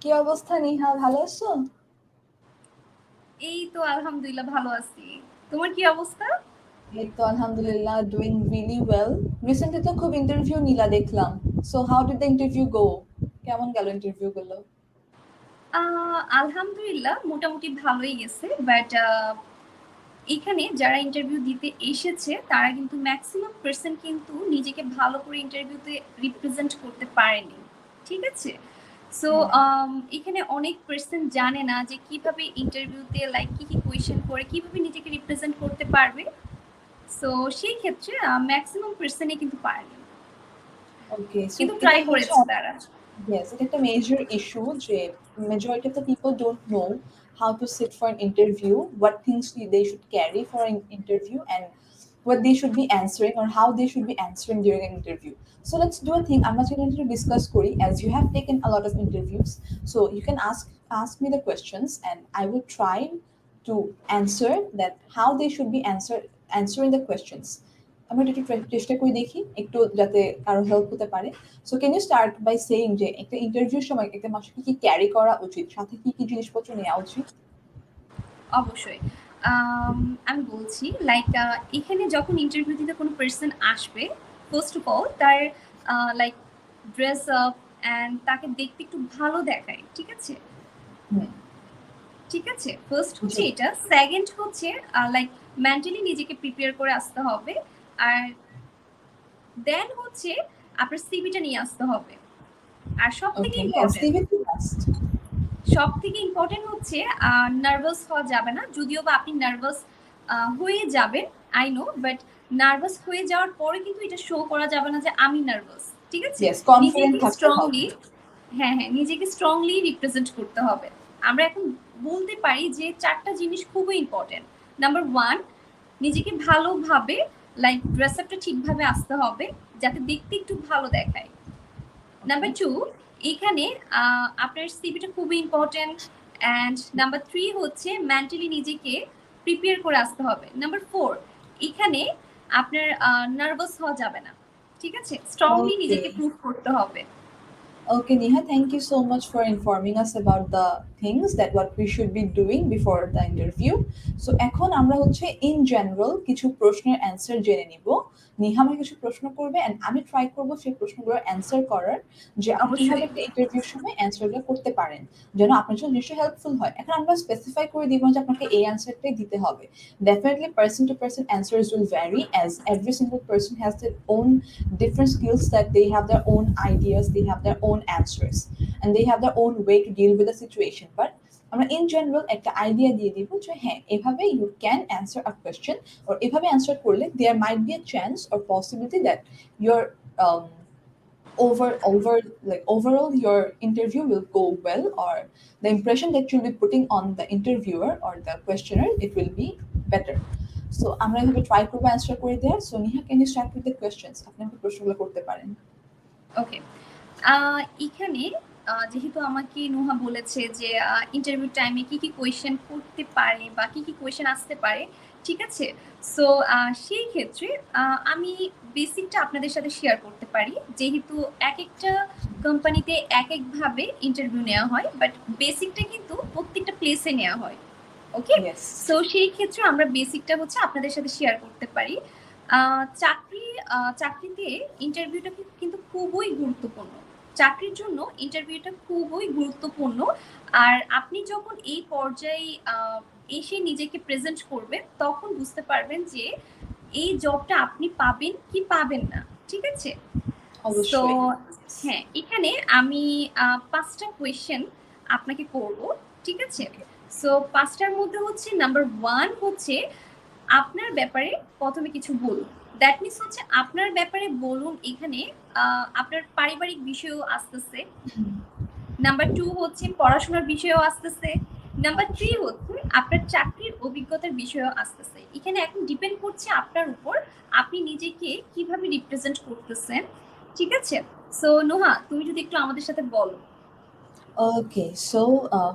কি অবস্থা নিহা, ভালো আছো? এই তো আলহামদুলিল্লাহ ভালো আছি। তোমার কি অবস্থা? এই তো আলহামদুলিল্লাহ, ডুইং রিয়েলি ওয়েল। রিসেন্টলি তো খুব ইন্টারভিউ নিলা দেখলাম। So how did the interview go? কেমন গেল ইন্টারভিউ গুলো? আলহামদুলিল্লাহ মোটামুটি ভালোই গেছে। বাট এখানে যারা ইন্টারভিউ দিতে এসেছে তারা কিন্তু ম্যাক্সিমাম পার্সন কিন্তু নিজেকে ভালো করে ইন্টারভিউতে রিপ্রেজেন্ট করতে পারেনি। ঠিক আছে? সো হ্যাঁ। এখানে অনেক পার্সন জানে না যে কিভাবে ইন্টারভিউতে লাইক কি কোয়েশ্চেন করে কিভাবে নিজেকে রিপ্রেজেন্ট করতে পারবে। সো সেই ক্ষেত্রে ম্যাক্সিমাম পার্সনই কিন্তু পারেনি, ওকে, সো কিন্তু এটা ট্রাই হচ্ছে করেছে তারা। yes, এটা একটা মেজর ইস্যু যে majority of the people don't know how to sit for an interview, what things they should carry for an interview, and what they should be answering or how they should be answering during an interview. So let's do a thing. I'm not going to discuss Kori as you have taken a lot of interviews. So you can ask me the questions and I will try to answer that how they should be answering the questions. আমরা একটু চেষ্টা করে দেখি একটু যাতে কারো help হতে পারে। So can you start by saying যে একটা ইন্টারভিউর সময় একটা মানুষের কি কি ক্যারি করা উচিত, সাথে কি কি জিনিসপত্র নেওয়া উচিত? অবশ্যই। আম আমি বলছি লাইক এখানে যখন ইন্টারভিউ দিতে কোনো পারসন আসবে, ফার্স্ট অফ অল তার লাইক ড্রেস আপ অ্যান্ড তাকে দেখতে একটু ভালো দেখায়। ঠিক আছে? হুম। ঠিক আছে? ফার্স্ট হচ্ছে জি। এটা। সেকেন্ড হচ্ছে লাইক মেন্টালি নিজেকে প্রিপেয়ার করে আসতে হবে। আর দেন হচ্ছে আপনার সিভিটা নিয়ে আসতে হবে। আর সবথেকে okay, yes, important CV too must. সবথেকে ইম্পর্টেন্ট হচ্ছে নার্ভাস হওয়া যাবে না। যদিও বা আপনি নার্ভাস হয়ে যাবেন, আই নো, বাট নার্ভাস হয়ে যাওয়ার পরে কিন্তু এটা শো করা যাবে না যে আমি নার্ভাস। ঠিক আছে? ইয়েস, কনফিডেন্ট নিজেকে থাকতে হবে। স্ট্রংলি, হ্যাঁ, হ্যাঁ, নিজেকে স্ট্রংলি রিপ্রেজেন্ট করতে হবে। আমরা এখন বলতে পারি যে ৪ টা জিনিস খুবই ইম্পর্টেন্ট। নাম্বার 1, নিজেকে ভালোভাবে লাইক ড্রেস আপটা ঠিকভাবে আসতে হবে, যাতে দেখতে একটু ভালো দেখায়। নাম্বার 2, এখানে আপনার সিভিটা খুবই ইম্পর্টেন্ট। অ্যান্ড নাম্বার 3 হচ্ছে মেন্টালি নিজেকে প্রিপেয়ার করে আসতে হবে। নাম্বার 4, এখানে আপনার নার্ভাস হওয়া যাবে না। ঠিক আছে? স্ট্রংলি ওকে। নিজেকে প্রুভ করতে হবে। Okay, Neha, thank you so much for informing us about the things that what we should be doing before the interview. So এখন আমরা হচ্ছে in general কিছু প্রশ্নের অ্যান্সার জেনে নিব। নিহা আমাকে কিছু প্রশ্ন করবে and আমি ট্রাই করব সেই প্রশ্নগুলোর অ্যান্সার করার, যে আপনি কিভাবে অবশ্যই। একটা ইন্টারভিউর সময় অ্যান্সারগুলো করতে পারেন যেন আপনার জন্য নিশ্চয়ই হেল্পফুল হয়। এখন আমরা স্পেসিফাই করে দিব না যে আপনাকে এই অ্যান্সারটাই দিতে হবে। Definitely person to person answers will vary as every single person has their own different skills, that they have their own ideas, they have their own answers, and they have their own way to deal with the situation. But আমরা in general একটা idea দিয়ে দিব যে হ্যাঁ এভাবে you can answer a question, or এভাবে answer করলে there might be a chance or possibility that your um, over like overall your interview will go well, or the impression that you'll be putting on the interviewer or the questioner, it will be better. So আমরা এভাবে try করবো answer করে দেওয়ার। So Neha, can you start with the questions? আপনি আমাকে প্রশ্নগুলো করতে পারেন। ওকে। এখানে যেহেতু আমাকে নুহা বলেছে যে ইন্টারভিউ টাইমে কি কি কোয়েশ্চেন করতে পারে বা কি কি কোয়েশ্চেন আসতে পারে, ঠিক আছে? সো সেই ক্ষেত্রে আমি বেসিকটা আপনাদের সাথে শেয়ার করতে পারি। যেহেতু একেকটা কোম্পানিতে একেকভাবে ইন্টারভিউ নেওয়া হয়, বাট বেসিকটা কিন্তু প্রত্যেকটা প্লেসে নেওয়া হয়। ওকে? ইয়েস। সো সেই ক্ষেত্রে আমরা বেসিকটা হচ্ছে আপনাদের সাথে শেয়ার করতে পারি। চাকরিতে ইন্টারভিউটা কিন্তু খুবই গুরুত্বপূর্ণ। চাকরির জন্য ইন্টারভিউটা খুবই গুরুত্বপূর্ণ। আর আপনি যখন এই পর্যায়ে এসে নিজেকে প্রেজেন্ট করবেন, তখন বুঝতে পারবেন যে এই জবটা আপনি পাবেন কি পাবেন না। ঠিক আছে? সো অবশ্যই। হ্যাঁ, এখানে আমি ৫ টা কোয়েশ্চেন আপনাকে করব। ঠিক আছে? ওকে। সো ৫ টার মধ্যে হচ্ছে নাম্বার 1 হচ্ছে আপনার ব্যাপারে ১ম এ কিছু বলুন। দ্যাট মিনস হচ্ছে আপনার ব্যাপারে বলুন। এখানে আপনার পারিবারিক বিষয়ও আসতেছে। নাম্বার 2 হচ্ছে পড়াশোনার বিষয়ও আসতেছে। নাম্বার 3 হচ্ছে আপনার চাকরির অভিজ্ঞতার বিষয়ও আসতেছে। এখানে এখন ডিপেন্ড করছে আপনার উপর, আপনি নিজেকে কিভাবে রিপ্রেজেন্ট করতেছেন। ঠিক আছে? সো নোহা, তুমি যদি একটু আমাদের সাথে বলো। Okay, so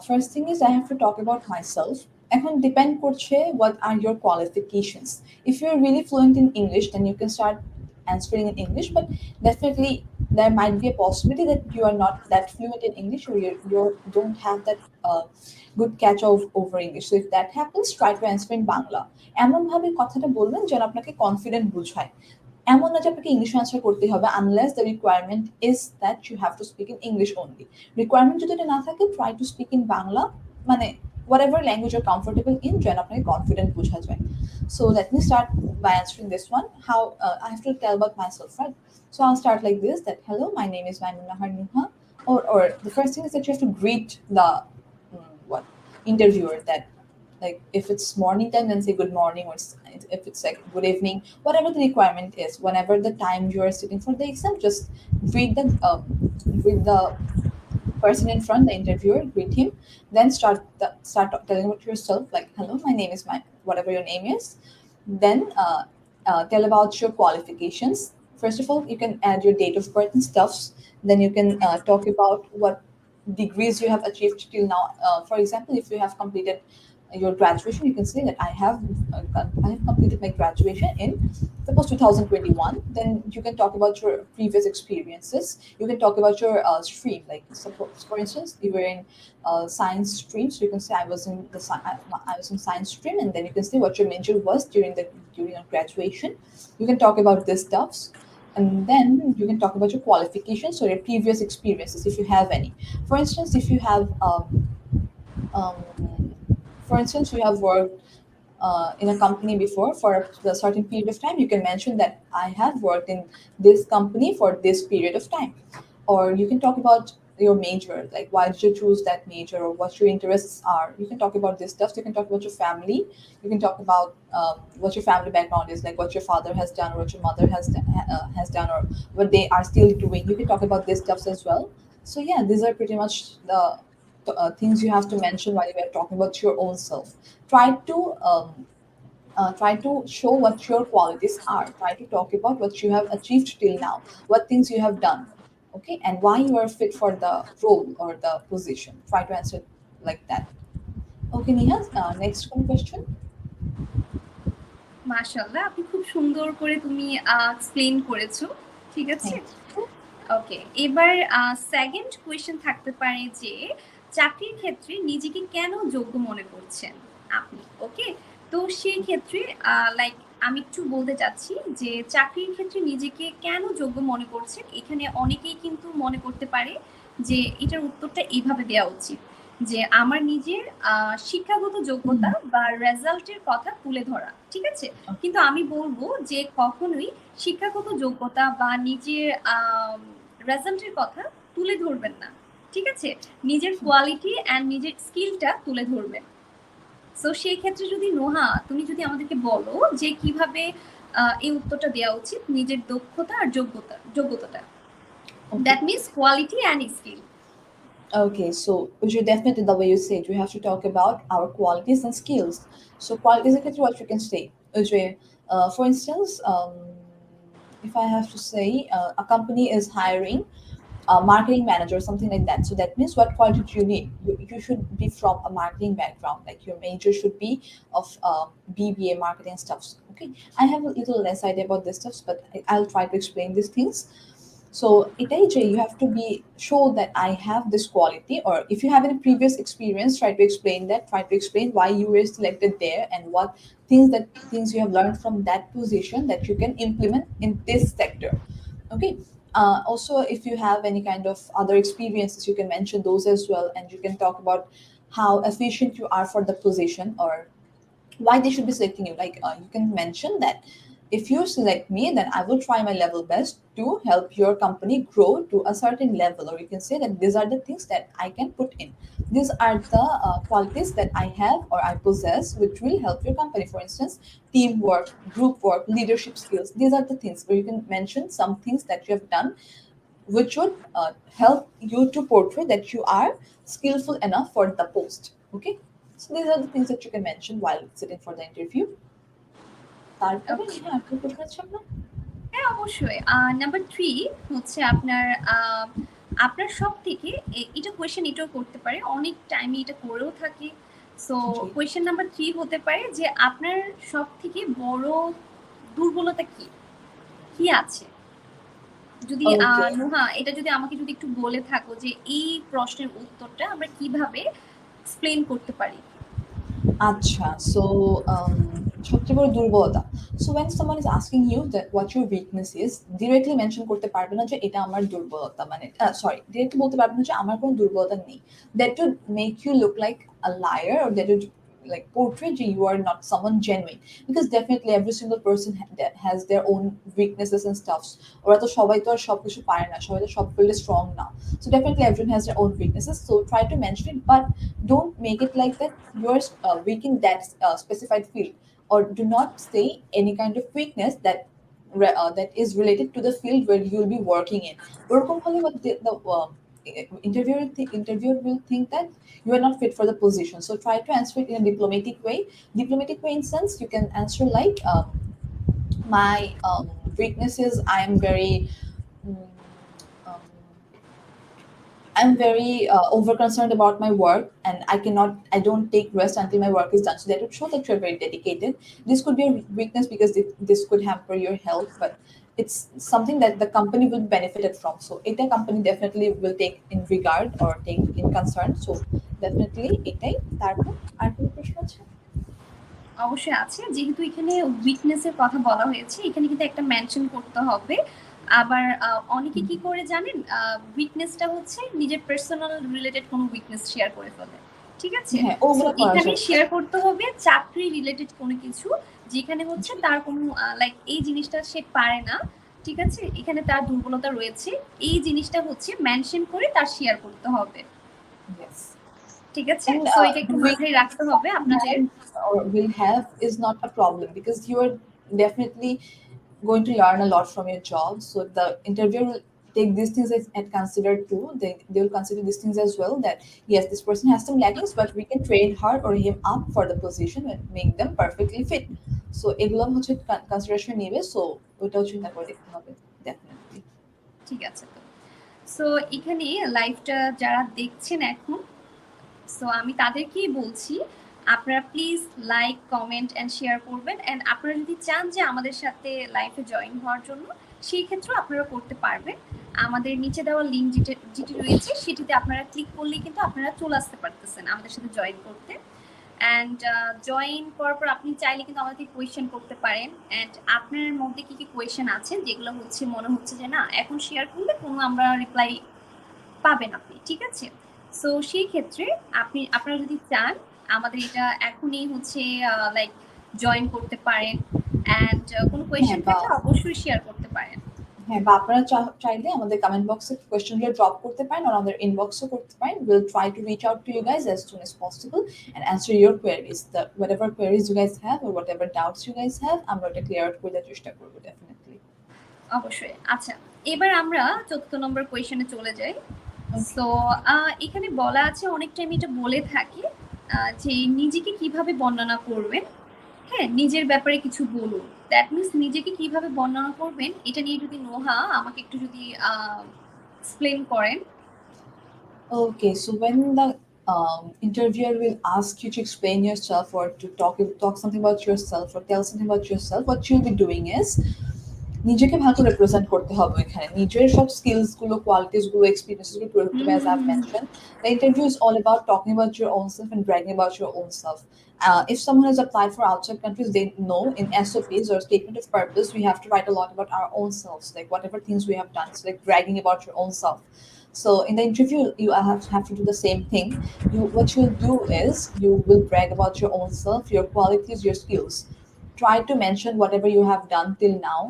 first thing is I have to talk about myself. এখন depend করছে what are your qualifications. If you're really fluent in English, then you can start answering in English, but definitely there might be a possibility that you are not that fluent in English, or you don't have that good catch of over English. So if that happens, try to answer in Bangla. এমন ভাবে কথাটা বলবেন যেন আপনাকে confident বোঝায়। এমন না যে আপনাকে ইংলিশে আনসার করতেই হবে, unless the requirement is that you have to speak in English only. Requirement যদি এটা না থাকে, try to speak in Bangla, মানে whatever language you're comfortable in, যেন আপনাকে কনফিডেন্ট বোঝা যায়। So let me start by answering this one. How I have to tell about myself, right? So I'll start like this: that hello, my name is Maimunahar Nuha. Or the first thing is that you have to greet the what interviewer. That, like, if it's morning time, then say good morning, or if it's like good evening, whatever the requirement is. Whenever the time you are sitting for the exam, just greet the person in front, the interviewer, greet him. Then start telling about yourself, like hello, my name is my whatever your name is. Then tell about your qualifications. First of all, you can add your date of birth and stuffs. Then you can talk about what degrees you have achieved till now. For example, if you have completed your graduation, you can say that I have completed my graduation in suppose 2021. Then you can talk about your previous experiences. You can talk about your stream, like suppose, for instance, you were in science stream, so you can say I was in science stream, and then you can say what your major was during your graduation. You can talk about this stuffs. And then you can talk about your qualifications or your previous experiences, if you have any. For instance, if you have um, for instance, you have worked in a company before for a certain period of time, you can mention that I have worked in this company for this period of time. Or you can talk about your major, like why did you choose that major, or what your interests are. You can talk about this stuff. You can talk about your family. You can talk about what your family background is, like what your father has done, or what your mother has done, or what they are still doing. You can talk about this stuff as well. So yeah, these are pretty much the things you have to mention while you are talking about your own self. Try to show what your qualities are. Try to talk about what you have achieved till now, what things you have done, okay, and why you are fit for the role or the position. Try to answer like that. Okay, Neha, next one question. মাশাআল্লাহ, আপনি খুব সুন্দর করে তুমি explain করেছো, ঠিক আছে। Thank you. ওকে, এবার সেকেন্ড কোয়েশ্চেন থাকতে পারে যে চাকরির ক্ষেত্রে নিজেকে কেন যোগ্য মনে করছেন আপনি। ওকে, তো সেই ক্ষেত্রে লাইক আমি একটু বলতে চাচ্ছি যে চাকরির ক্ষেত্রে নিজেকে কেন যোগ্য মনে করছেন, এখানে অনেকেই কিন্তু মনে করতে পারে যে এটার উত্তরটা এইভাবে দেওয়া উচিত যে আমার নিজের শিক্ষাগত যোগ্যতা বা রেজাল্টের কথা তুলে ধরা, ঠিক আছে। কিন্তু আমি বলবো যে কখনোই শিক্ষাগত যোগ্যতা বা নিজের রেজাল্টের কথা তুলে ধরবেন না, ঠিক আছে। নিজের কোয়ালিটি অ্যান্ড নিজের স্কিলটা তুলে ধরবেন। সো সেই ক্ষেত্রে যদি নোহা তুমি যদি আমাদেরকে বলো যে কিভাবে এই উত্তরটা দেওয়া উচিত, নিজের দক্ষতা আর যোগ্যতাটা, that means quality and skill. Okay, so which is definitely the way you said. We have to talk about our qualities and skills. So qualities is what you can say. For instance, if I have to say, a company is hiring a marketing manager, something like that. So that means what quality do you need? You should be from a marketing background. Like your major should be of BBA marketing stuff. Okay, I have a little less idea about this stuff, but I'll try to explain these things. So at AJ, you have to be show that I have this quality, or if you have any previous experience, try to explain that. Try to explain why you were selected there and what things you have learned from that position that you can implement in this sector. Okay. Also, if you have any kind of other experiences, you can mention those as well, and you can talk about how efficient you are for the position, or why they should be selecting you. Like you can mention that if you select me, then I will try my level best to help your company grow to a certain level. Or you can say that these are the things that I can put in. These are the qualities that I have or I possess, which will help your company. For instance, teamwork, group work, leadership skills. These are the things where you can mention some things that you have done, which would help you to portray that you are skillful enough for the post. Okay, so these are the things that you can mention while sitting for the interview. তারপরে হ্যাঁ, আপনি প্রশ্ন আছে আপনার? হ্যাঁ, অবশ্যই। Number 3 হচ্ছে আপনার আপনার সবথেকে এটা কোয়েশ্চেন এটাও করতে পারে, অনেক টাইমে এটা করেও থাকে। সো জি। কোয়েশ্চেন নাম্বার 3 হতে পারে যে আপনার সবথেকে বড় দুর্বলতা কি? কি আছে? যদি Okay. নুহা এটা যদি আমাকে যদি একটু বলে থাকো যে এই প্রশ্নের উত্তরটা আমরা কিভাবে এক্সপ্লেইন করতে পারি? আচ্ছা, so সবচেয়ে বড় দুর্বলতা। So when someone is asking you that what your weakness is, directly mention করতে পারবে না যে এটা আমার দুর্বলতা, মানে sorry, directly বলতে পারবে না যে আমার কোনো দুর্বলতা নেই। That would make you look like a liar, or that would like portray that you are not someone genuine, because definitely every single person that has their own weaknesses and stuffs. ওরা তো সবাই তো আর সবকিছু পারে না, সবাই তো সব ফিল্ডে strong না, so definitely everyone has their own weaknesses, so try to mention it, but don't make it like that you're weak in that specified field, or do not say any kind of weakness that that is related to the field where you'll be working in. ওরকম হলে what the interviewer will think that you are not fit for the position, so try to answer it in a diplomatic way, in sense you can answer like my weakness is mm, um, I'm very over concerned about my work, and I don't take rest until my work is done. So that would show that you're very dedicated. This could be a weakness because this could hamper your health, but it's something that the company will benefit from. So এটা company definitely will take in regard or take in concern. So definitely এটাই। তারপর আর কোনো প্রশ্ন আছে? অবশ্যই আছে। যেহেতু এখানে উইকনেস এর কথা বলা হয়েছে, এখানে কিন্তু একটা মেনশন করতে হবে। আবার অনেকে কি করে জানেন? উইকনেসটা হচ্ছে নিজের পার্সোনাল রিলেটেড কোনো উইকনেস শেয়ার করে ফেলে। ঠিক আছে? হ্যাঁ, সো ওগুলো করা এখানে যাবে। শেয়ার করতে হবে চাকরি রিলেটেড কোনো কিছু, যেখানে হচ্ছে তার কোনো লাইক এই জিনিসটা সে পারে না। ঠিক আছে? এখানে তার দুর্বলতা রয়েছে। এই জিনিসটা হচ্ছে মেনশন করে তার শেয়ার করতে হবে। Yes. ঠিক আছে? And সো এটা একটু মাথায় weakness রাখতে হবে আপনাদের। or will have is not a problem, because you are definitely going to learn a lot from your job. So the interviewer will take these things as considered too. They will consider these things as well, that yes, this person has some lackings, but we can train her or him up for the position and make them perfectly fit. So এগুলো হচ্ছে consideration নেবে, so ওটাও চিন্তা করে দেখতে হবে definitely. ঠিক আছে তো। সো এখানে লাইভটা যারা দেখছেন এখন, সো আমি তাদেরকেই বলছি আপনারা please like, comment and share করবেন। অ্যান্ড আপনারা যদি চান যে আমাদের সাথে লাইভে জয়েন হওয়ার জন্য, সেই ক্ষেত্রেও আপনারা করতে পারবেন। আমাদের নিচে দেওয়া লিঙ্ক যেটি রয়েছে সেটিতে আপনারা ক্লিক করলেই কিন্তু আপনারা চলে আসতে পারতেছেন আমাদের সাথে জয়েন করতে। অ্যান্ড জয়েন করার পর আপনি চাইলে কিন্তু আমাদেরকে কোয়েশ্চেন করতে পারেন। অ্যান্ড আপনার মধ্যে কি কি কোয়েশ্চেন আছে যেগুলো হচ্ছে মনে হচ্ছে যে না এখন শেয়ার করলে কোনো আমরা রিপ্লাই পাবেন আপনি, ঠিক আছে? সো সেই ক্ষেত্রে আপনারা যদি চান আমাদের এটা এখনই হচ্ছে লাইক জয়েন করতে পারেন। অ্যান্ড কোনো কোয়েশ্চেন থাকলে অবশ্যই শেয়ার করতে পারেন। হ্যাঁ, বা আপনারা চাইলে আমাদের কমেন্ট বক্সে কোয়েশ্চেনগুলো ড্রপ করতে পারেন, আর আমাদের ইনবক্সও করতে পারেন। We'll try to reach out to you guys as soon as possible and answer your queries. Whatever queries you guys have or whatever doubts you guys have, আমরা ওটা ক্লিয়ার আউট করে দেওয়ার চেষ্টা করবো definitely. অবশ্যই। আচ্ছা, এবার আমরা ৪র্থ নম্বর কোয়েশ্চেনে চলে যাই। সো এখানে বলা আছে, অনেক টাইম এটা বলে থাকি যে নিজেকে কিভাবে বর্ণনা করবেন। হ্যাঁ, নিজের ব্যাপারে কিছু বলুন। দ্যাট মিনস নিজেকে কিভাবে বর্ণনা করবেন এটা নিয়ে যদি নোহা আমাকে একটু যদি এক্সপ্লেন করেন। Okay, so when the interviewer will ask you to explain yourself or to talk something about yourself or tell something about yourself, what you'll be doing is নিজেকে ভালো রিপ্রেজেন্ট করতে হবে এখানে, নিজের সব স্কিলস গুলো, কোয়ালিটিস গুলো, এক্সপেরিয়েন্সেস গুলো প্রয়োগ করতে হবে। As I've mentioned, the interview is all about talking about your own self and bragging about your own self. If someone has applied for outside countries, they know in SOPs or statement of purpose we have to write a lot about our own selves, like whatever things we have done, so like bragging about your own self. So in the interview you have to do the same thing. What you'll do is you will brag about your own self, your qualities, your skills. Try to mention whatever you have done till now.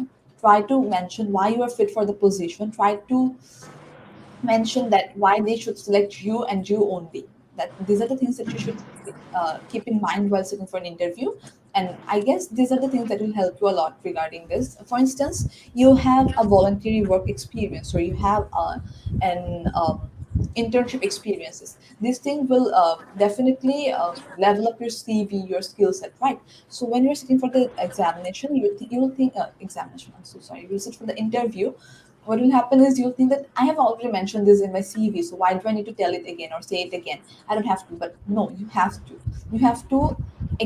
Try to mention why you are fit for the position. Try to mention that why they should select you and you only. That these are the things that you should keep in mind while sitting for an interview. And I guess these are the things that will help you a lot regarding this. For instance, you have a voluntary work experience, or you have an internship experiences. This thing will definitely level up your CV, your skill set, right? So when you're sitting for the examination, you will think examination. I'm so sorry. You'll sit for the interview. What will happen is you'll think that I have already mentioned this in my CV, so why do I need to tell it again or say it again? I don't have to, but no, you have to. You have to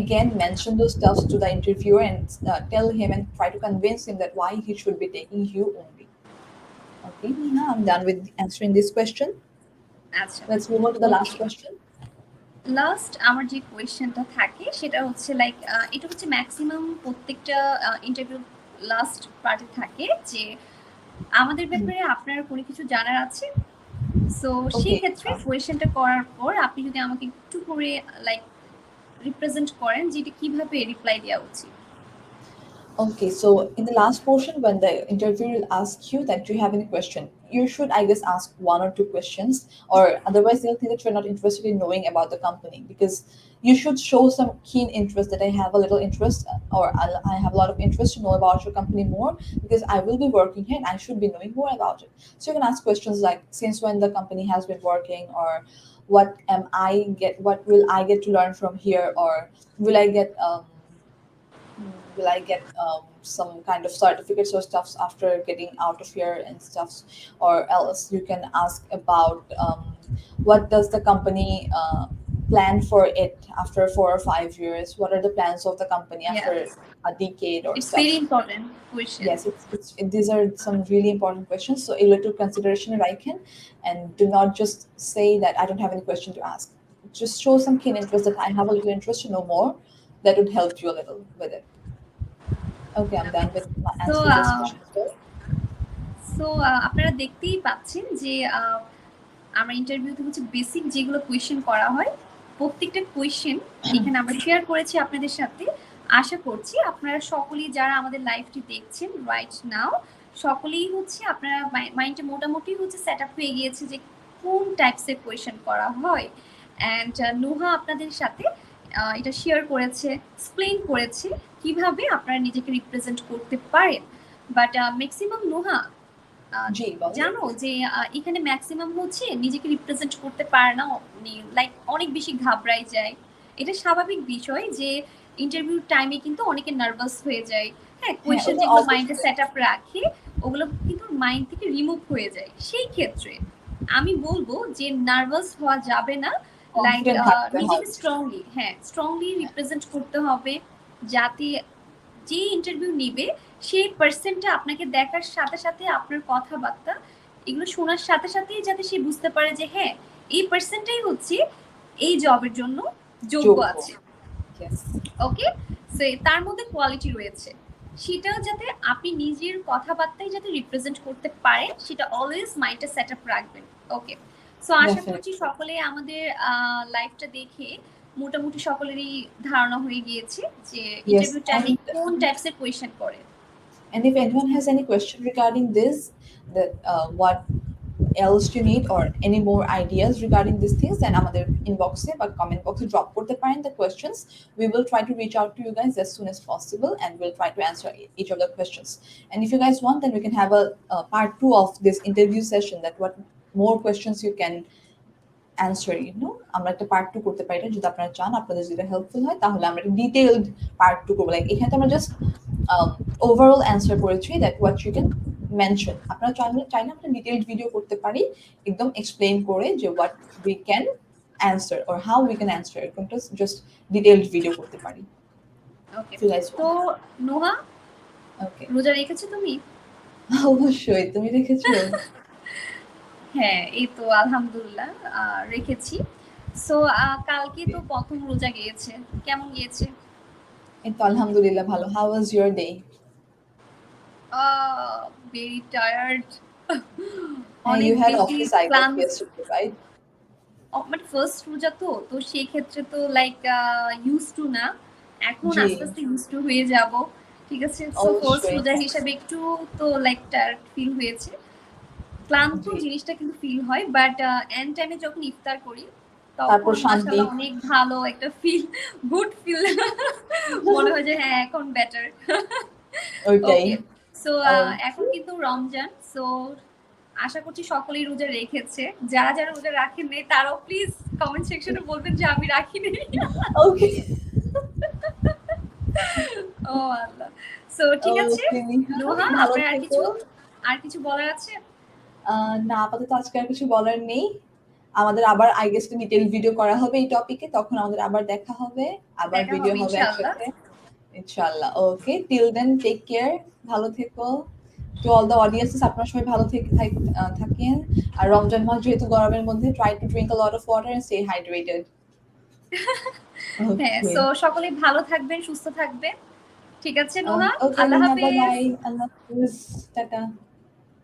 again mention those stuffs to the interviewer and tell him and try to convince him that why he should be taking you only. Okay, Neha, I'm done with answering this question. আচ্ছা, Let's move on to the last okay. question. Last আমার যে কোয়েশ্চেনটা থাকে সেটা হচ্ছে like এটা হচ্ছে maximum প্রত্যেকটা ইন্টারভিউ লাস্ট পার্টে থাকে যে আমাদের ব্যাপারে আপনার কোনো কিছু জানার আছে। সো সেই Okay. ক্ষেত্রে কোয়েশ্চেনটা করার পর আপনি যদি আমাকে একটু করে লাইক রিপ্রেজেন্ট করেন যে এটা কিভাবে রিপ্লাই দেওয়া উচিত। Okay, so in the last portion, when the interviewer will ask you that do you have any question, you should, I guess, ask one or two questions, or otherwise they'll think that you're not interested in knowing about the company. Because you should show some keen interest that I have a little interest, or I have a lot of interest to know about your company more, because I will be working here and I should be knowing more about it. So you can ask questions like, since when the company has been working, or what will I get to learn from here, or will I get some kind of certificates or stuffs after getting out of here and stuffs. Or else you can ask about what does the company plan for it after 4 or 5 years, what are the plans of the company after Yes. a decade or It's stuff. very important question. Yes, these are some really important questions, so a little consideration if I can, and do not just say that I don't have any question to ask. Just show some keen interest that I have a little interest to know more. That would help you a little with it. Okay, I'm done with my So, answering this question as well. So আপনারা দেখতেই পাচ্ছেন যে আমরা ইন্টারভিউতে হচ্ছে basic যেগুলো question করা হয় প্রত্যেকটা কোয়েশ্চেন এখানে আমরা শেয়ার করেছি আপনাদের সাথে। আশা করছি আপনারা সকলেই যারা আমাদের লাইভটি দেখছেন রাইট নাও সকলেই হচ্ছে আপনারা মাইন্ডে মোটামুটি হচ্ছে সেট আপ হয়ে গিয়েছে যে কোন টাইপসের কোয়েশ্চেন করা হয়। অ্যান্ড নুহা আপনাদের সাথে এটা শেয়ার করেছে, এক্সপ্লেইন করেছে কিভাবে আপনারা নিজেকে রিপ্রেজেন্ট করতে পারেন। বাট ম্যাক্সিমাম নুহা জি, বলো। জানো যে এখানে ম্যাক্সিমাম হচ্ছে নিজেকে রিপ্রেজেন্ট করতে পারে না, লাইক অনেক বেশি ঘাবড়াই যায়। এটা স্বাভাবিক বিষয় যে ইন্টারভিউ টাইমে কিন্তু অনেকে নার্ভাস হয়ে যায়। হ্যাঁ, কোয়েশ্চেন ওটা যেগুলো অবশ্যই। মাইন্ডে সেট আপ রাখে ওগুলো কিন্তু মাইন্ড থেকে রিমুভ হয়ে যায়। সেই ক্ষেত্রে আমি বলবো যে নার্ভাস হওয়া যাবে না, লাইক Confident থাকতে নিজেকে হবে। স্ট্রংলি রিপ্রেজেন্ট করতে হবে যাতে যে ইন্টারভিউ নিবে সেই পার্সনটা আপনাকে দেখার সাথে সাথে আপনার কথাবার্তা এগুলো শোনার সাথে সাথেই যাতে সে বুঝতে পারে যে হ্যাঁ এই পার্সনটাই হচ্ছে এই জবের জন্য যোগ্য আছে। Yes. ওকে, সো তার মধ্যে কোয়ালিটি রয়েছে সেটা যাতে আপনি নিজের কথাবার্তায় যাতে রিপ্রেজেন্ট করতে পারেন সেটা অলওয়েজ মাইন্ডটা সেট আপ রাখবেন। ওকে, সো আশা Definitely. করছি সকলে আমাদের লাইভটা দেখে মোটামুটি সকলেরই ধারণা হয়ে গিয়েছে যে ইন্টারভিউ টাইমে and- কোন টাইপসের কোয়েশ্চেন করে। And if anyone has any question regarding this, that what else you need or any more ideas regarding these things, then আমাদের inbox-এ বা comment box-এ drop করতে পারেন the questions. We will try to reach out to you guys as soon as possible, and we'll try to answer each of the questions. And if you guys want, then we can have a part 2 of this interview session, that what more questions you can answer, আমরা একটা part 2 করতে পারি, যদি আপনারা চান, আপনাদের যেটা helpful হয়, তাহলে আমরা একটা ডিটেইলড পার্ট 2 করব। লাইক এখানে তো আমরা জাস্ট ওভারঅল অ্যান্সার করেছি that what you can mention. আপনারা চাইলে আমরা ডিটেইলড ভিডিও করতে পারি একদম এক্সপ্লেইন করে যে what we can answer or how we can answer, এরকমটা জাস্ট ডিটেইলড ভিডিও করতে পারি। ওকে, You guys তো নোহা ওকে, রোজা রেখেছো তুমি? অবশ্যই। তুমি রেখেছো? হ্যাঁ, এই তো আলহামদুলিল্লাহ রেখেছি। সো কালকে তো প্রথম রোজা গিয়েছে, কেমন গিয়েছে? এই তো আলহামদুলিল্লাহ ভালো। How was your day? Very tired. You had বেশি office, I guess, ক্লান্ত। yesterday, right? মানে ফার্স্ট রোজা তো সেই ক্ষেত্রে তো লাইক ইউজ টু না, এখন জি। আস্তে আস্তে ইউজ টু হয়ে যাব। ঠিক আছে, সো ফার্স্ট অবশ্যই। রোজা হিসাবে একটু তো লাইক টায়ার্ড ফিল হয়েছে, ক্লান্ত জি। জিনিসটা কিন্তু ফিল হয়। বাট এন্ড টাইমে যখন ইফতার করি তারপর তখন শান্তি। মাশাআল্লাহ অনেক ভালো একটা ফিল, গুড ফিল মনে হয় যে হ্যাঁ এখন বেটার। ওইটাই। ওকে, সো Oh. এখন কিন্তু রমজান, সো আশা করছি সকলেই রোজা রেখেছে। যারা যারা রোজা রাখেন নাই তারাও প্লিজ কমেন্ট সেকশনে বলবেন যে আমি রাখিনি। Okay. ও আল্লাহ, সো ঠিক আছে Okay, Neha, নোহা, ভালো আপনার থেকো। আর কিছু বলার আছে? না, আপাতত আজকে আর কিছু বলার নেই। আমাদের আবার আই গেস ডিটেইল ভিডিও করা হবে এই টপিকে, তখন আমাদের আবার দেখা হবে, আবার দেখা ভিডিও হবে হবে ইনশাআল্লাহ। একসাথে ইনশাআল্লাহ। ওকে, টিল দেন টেক কেয়ার, ভালো থেকো। টু অল দ্য অডিয়েন্সেস, আপনারা সবাই ভালো থাকেন। আর রমজান মাস যেহেতু গরমের মধ্যে, try to drink a lot of water and stay hydrated. হ্যাঁ, ওকে সো সকলেই ভালো থাকবেন, সুস্থ থাকবেন। ঠিক আছে নোহা, ওকে আল্লাহ নোহা, বাই হাফেজ। বাই, আল্লাহ হাফিজ, টাটা।